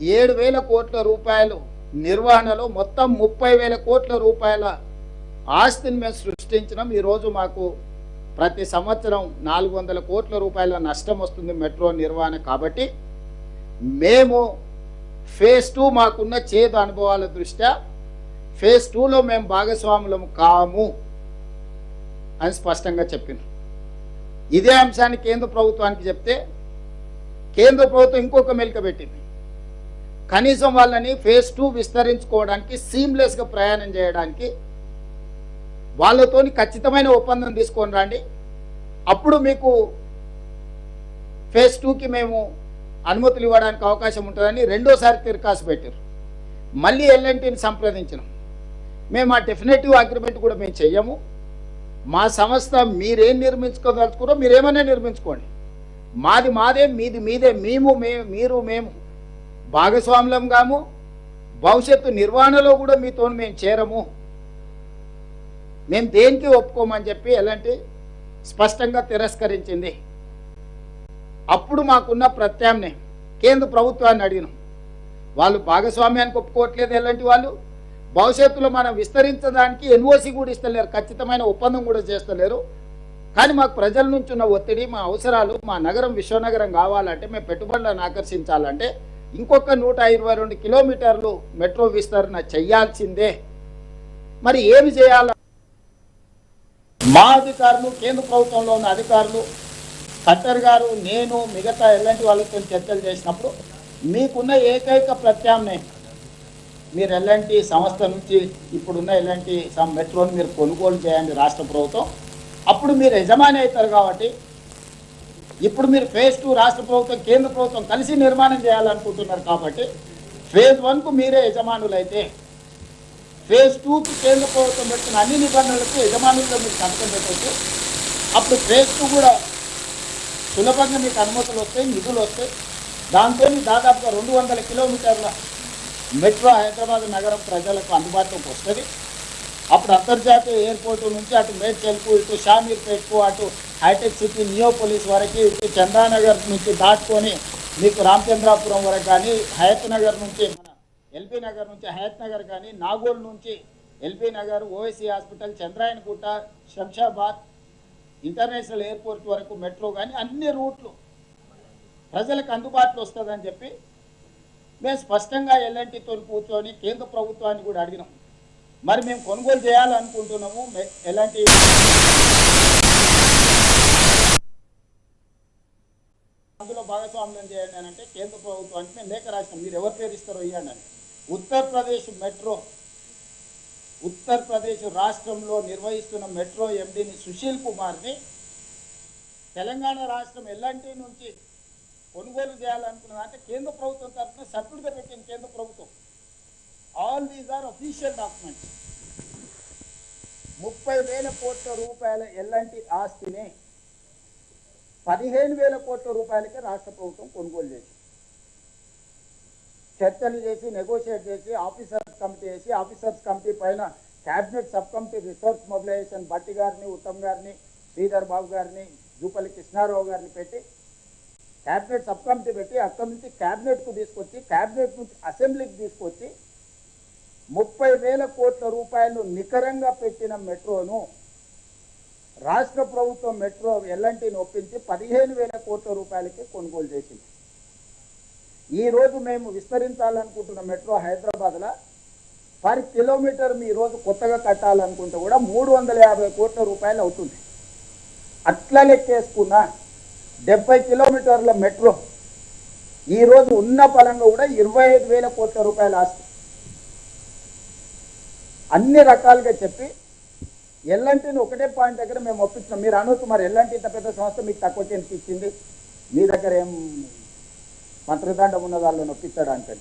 7,000 కోట్ల రూపాయలు నిర్వహణలో మొత్తం 30,000 కోట్ల రూపాయల ఆస్తిని మేము సృష్టించినాం. ఈరోజు మాకు ప్రతి సంవత్సరం 400 కోట్ల రూపాయల నష్టం వస్తుంది మెట్రో నిర్వహణ. కాబట్టి మేము ఫేజ్ 2 మాకున్న చేదు అనుభవాల దృష్ట్యా ఫేజ్ 2లో మేము భాగస్వాములం కాము అని స్పష్టంగా చెప్పినాం. ఇదే అంశాన్ని కేంద్ర ప్రభుత్వానికి చెప్తే కేంద్ర ప్రభుత్వం ఇంకొక మెలిక పెట్టింది. కనీసం వాళ్ళని ఫేజ్ 2 విస్తరించుకోవడానికి సీమ్లెస్గా ప్రయాణం చేయడానికి వాళ్ళతోని ఖచ్చితమైన ఒప్పందం తీసుకొని రండి, అప్పుడు మీకు ఫేజ్ 2కి మేము అనుమతులు ఇవ్వడానికి అవకాశం ఉంటుందని రెండోసారి తిరకాసు పెట్టారు. మళ్ళీ ఎల్ఎన్టీని సంప్రదించినాం. మేము ఆ డెఫినెటివ్ అగ్రిమెంట్ కూడా మేము చెయ్యము. మా సంస్థ మీరేం నిర్మించుకోదలుచుకున్నారో మీరేమైనా నిర్మించుకోండి, మాది మాదే, మీది మీదే, మీరు మేము భాగస్వాములం కాము, భవిష్యత్తు నిర్వహణలో కూడా మీతో మేము చేరము, మేము దేనికి ఒప్పుకోమని చెప్పి ఎలాంటి స్పష్టంగా తిరస్కరించింది. అప్పుడు మాకున్న ప్రత్యామ్నాయం కేంద్ర ప్రభుత్వాన్ని అడిగినాం. వాళ్ళు భాగస్వామ్యానికి ఒప్పుకోవట్లేదు. ఎలాంటి వాళ్ళు భవిష్యత్తులో మనం విస్తరించడానికి ఎన్ఓసి కూడా ఇస్తలేరు, ఖచ్చితమైన ఒప్పందం కూడా చేస్తలేరు. కానీ మాకు ప్రజల నుంచి ఉన్న ఒత్తిడి, మా అవసరాలు, మా నగరం విశ్వనగరం కావాలంటే, మేము పెట్టుబడులను ఆకర్షించాలంటే ఇంకొక 122 కిలోమీటర్లు మెట్రో విస్తరణ చెయ్యాల్సిందే. మరి ఏమి చేయాల? మా అధికారులు, కేంద్ర ప్రభుత్వంలో ఉన్న అధికారులు, ఖట్టర్ గారు, నేను, మిగతా ఎలాంటి వాళ్ళతో చర్చలు చేసినప్పుడు మీకున్న ఏకైక ప్రత్యామ్నాయం మీరు ఎలాంటి సంస్థ నుంచి ఇప్పుడున్న ఎలాంటి మెట్రోని మీరు కొనుగోలు చేయండి రాష్ట్ర ప్రభుత్వం, అప్పుడు మీరు యజమాని అవుతారు. కాబట్టి ఇప్పుడు మీరు ఫేజ్ 2 రాష్ట్ర ప్రభుత్వం కేంద్ర ప్రభుత్వం కలిసి నిర్మాణం చేయాలనుకుంటున్నారు. కాబట్టి ఫేజ్ 1కు మీరే యజమానులు అయితే ఫేజ్ 2కి కేంద్ర ప్రభుత్వం పెట్టిన అన్ని నిబంధనలకు యజమానులుగా మీరు సంతకం పెట్టవచ్చు. అప్పుడు ఫేజ్ 2 కూడా సులభంగా మీకు అనుమతులు వస్తాయి, నిధులు వస్తాయి. దాంతో దాదాపుగా 200 కిలోమీటర్ల మెట్రో హైదరాబాద్ నగరం ప్రజలకు అందుబాటులోకి వస్తుంది. అప్పుడు అంతర్జాతీయ ఎయిర్పోర్టు నుంచి అటు మేడ్చల్కు, ఇటు షామీర్పేట్కు, అటు హైటెక్ సిటీ నియోపోలిస్ వరకు, ఇటు చందానగర్ నుంచి దాటుకొని మీకు రామచంద్రాపురం వరకు కానీ, హయత్ నగర్ నుంచి మన ఎల్బీ నగర్ నుంచి హయత్ నగర్ కానీ, నాగోల్ నుంచి LB Nagar, OSC hospital, Chandrayangutta, Shamshabad international airport వరకు మెట్రో కానీ అన్ని రూట్లు ప్రజలకు అందుబాటులో వస్తుందని చెప్పి మేము స్పష్టంగా ఎల్ఎన్టీతో కూర్చొని కేంద్ర ప్రభుత్వాన్ని కూడా అడిగినాం. మరి మేము కొనుగోలు చేయాలనుకుంటున్నాము, ఎలాంటి అందులో భాగస్వామ్యం చేయండి అని అంటే కేంద్ర ప్రభుత్వానికి మేము లేఖ రాసినాం. మీరు ఎవరి పేరు ఇస్తారో ఇవ్వండి అని. ఉత్తరప్రదేశ్ మెట్రో, ఉత్తరప్రదేశ్ రాష్ట్రంలో నిర్వహిస్తున్న మెట్రో ఎండీని సుశీల్ కుమార్ని తెలంగాణ రాష్ట్రం ఎల్ఎన్టీ నుంచి కొనుగోలు చేయాలనుకున్నది అంటే కేంద్ర ప్రభుత్వం తరఫున సభ్యుడిగా పెట్టింది కేంద్ర ప్రభుత్వం. All these are official documents. 30,000 కోట్ల రూపాయల ఎల్ఎన్టీ ఆస్తిని 15,000 కోట్ల రూపాయలకే రాష్ట్ర ప్రభుత్వం కొనుగోలు చేసి, చర్చలు చేసి, నెగోషియేట్ చేసి, ఆఫీసర్స్ కమిటీ వేసి, ఆఫీసర్స్ కమిటీ పైన cabinet sub committee resource mobilisation Bhatti గారిని, ఉత్తమ్ గారిని, శ్రీధర్ బాబు గారిని, జూపల్లి కృష్ణారావు గారిని పెట్టి క్యాబినెట్ సబ్ కమిటీ పెట్టి అక్కడి నుంచి క్యాబినెట్కు తీసుకొచ్చి, క్యాబినెట్ నుంచి అసెంబ్లీకి తీసుకొచ్చి 30,000 కోట్ల రూపాయలు నికరంగా పెట్టిన మెట్రోను రాష్ట్ర ప్రభుత్వం మెట్రో ఎల్ఎన్టీని ఒప్పించి 15,000 కోట్ల రూపాయలకి కొనుగోలు చేసింది. ఈరోజు మేము విస్తరించాలనుకుంటున్న మెట్రో హైదరాబాద్లో పర్ కిలోమీటర్ మీ రోజు కొత్తగా కట్టాలనుకుంటే కూడా 350 కోట్ల రూపాయలు అవుతుంది. అట్లా లెక్కేసుకున్న 70 కిలోమీటర్ల మెట్రో ఈరోజు ఉన్న పరంగా కూడా 25,000 కోట్ల రూపాయలు ఆస్తి. అన్ని రకాలుగా చెప్పి ఎల్ఎన్టీని ఒకటే పాయింట్ దగ్గర మేము ఒప్పించినాం. మీరు అనొచ్చు, మరి ఎల్ఎన్టీ ఇంత పెద్ద సంస్థ మీకు తక్కువ చేసి ఇచ్చింది, మీ దగ్గర ఏం మంత్రిదండం ఉన్న వాళ్ళని ఒప్పించడానికి.